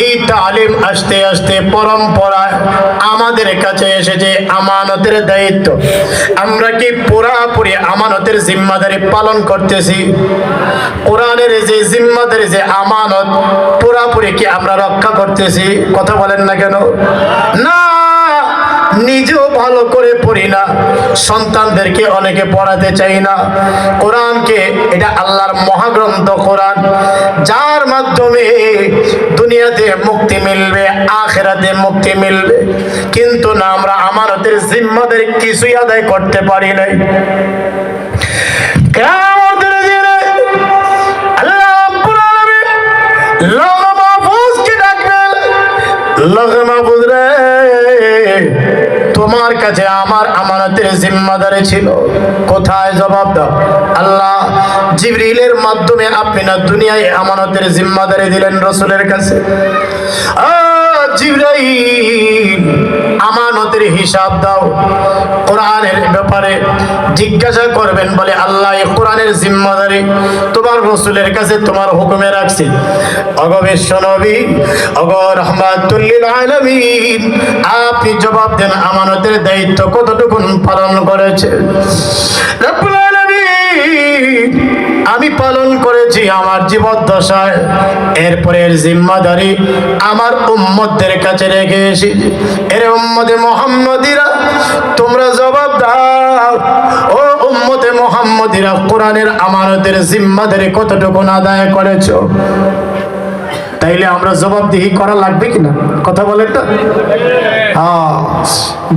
এই তালিম আস্তে আস্তে পরম্পরায় আমাদের কাছে এসেছে আমানতের দায়িত্ব। আমরা কি পুরাপুরি আমানতের জিম্মাদারি পালন করতেছি? কোরআনের যে জিম্মাদারি, যে আমানত, পুরাপুরি কি আমরা রক্ষা করতেছি? কথা বলেন না কেন? না, নিজেও ভালো করে পড়ি না, সন্তানদেরকে অনেকে পড়াতে চাই না। কোরআনকে, এটা আল্লাহর মহাগ্রন্থ কোরআন, যার মাধ্যমে দুনিয়াতে মুক্তি মিলবে, আখিরাতে মুক্তি মিলবে, কিন্তু না, আমরা আমানতের জিম্মাদারি কিছুই আদায় করতে পারি নাই। কিয়ামতের দিনে আল্লাহ রাব্বুল আলামিন লৌহ মাহফুজকে ডাকবেন, লৌহ মাহফুজ রে, তোমার কাছে আমার আমানতের জিম্মাদারি ছিল, কোথায়? জবাব দাও। আল্লাহ জিবরিলের মাধ্যমে আপনি না দুনিয়ায় আমানতের জিম্মাদারি দিলেন রাসূলের কাছে। জিবরাইল, আমানতের হিসাব দাও। কোরআনের ব্যাপারে জিজ্ঞাসা করবেন, বলে আল্লাহ এই কোরআনের জিম্মাদারি তোমার রাসূলের কাছে তোমার হুকুমে রাখছি। ওগো বিশ্ব নবী, ওগো রাহমাতুল লিল আলামিন, আপনি জবাব দেন, আমানতের দায়িত্ব কতটুকু পালন করেছে? রব্বুল আলামিন, আমি পালন করেছি আমার জীবদ্দশায়, এরপরের জিম্মাদারি আমার উম্মতদের কাছে রেখে এসেছি। এর উম্মতে মুহাম্মদীরা, তোমরা জবাব দাও, ও উম্মতে মুহাম্মদীরা, কোরআনের আমানতের জিম্মাদারি কতটুকু আদায় করেছো? তাইলে আমরা জবাবদিহি করা লাগবে কিনা? কথা বলেন না? হ্যাঁ,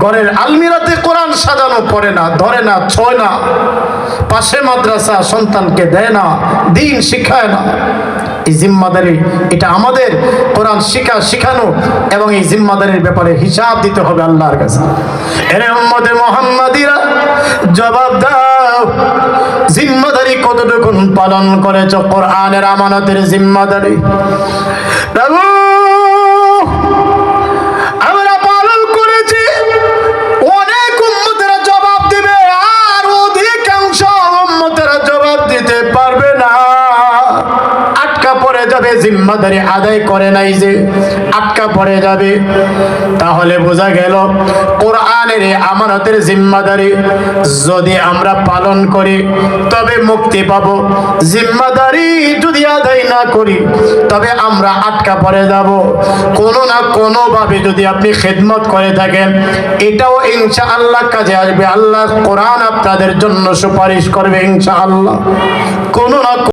ঘরের আলমিরাতে কোরআন সাজানো, পড়ে না, ধরে না, ছয় না, পাশে মাদ্রাসা সন্তানকে দেয় না, দিন শিখায় না। এই জিম্মাদারি, এটা আমাদের কোরআন শিখানো এবং এই জিম্মাদারির ব্যাপারে হিসাব দিতে হবে আল্লাহর কাছে। এর উম্মতে মুহাম্মাদিরা, জবাব দাও, জিম্মাদারি কতটুকু পালন করেছো? কোরআনের আমানতের জিম্মাদারি আমরা পালন করেছি। অনেক উম্মতেরা জবাব দিবে, আর অধিকাংশ উম্মতেরা জবাব দিতে পারবে না, আটকা পড়ে যাবে, জিম্মাদারি আদায় করে নাই যে আটকা পড়ে যাবে। তাহলে বোঝা গেল কোরআনের আমানতের জিম্মাদারি যদি আমরা পালন করি তবে মুক্তি পাবো, জিম্মাদারি যদি আদায় না করি তবে আমরা আটকা পড়ে যাব। কোনো না কোনো ভাবে যদি আপনি খেদমত করে থাকেন, এটাও ইনশাআল্লাহ কাজে আসবে। আল্লাহ কোরআন আপনাদের জন্য সুপারিশ করবে ইনশাআল্লাহ। কোনো না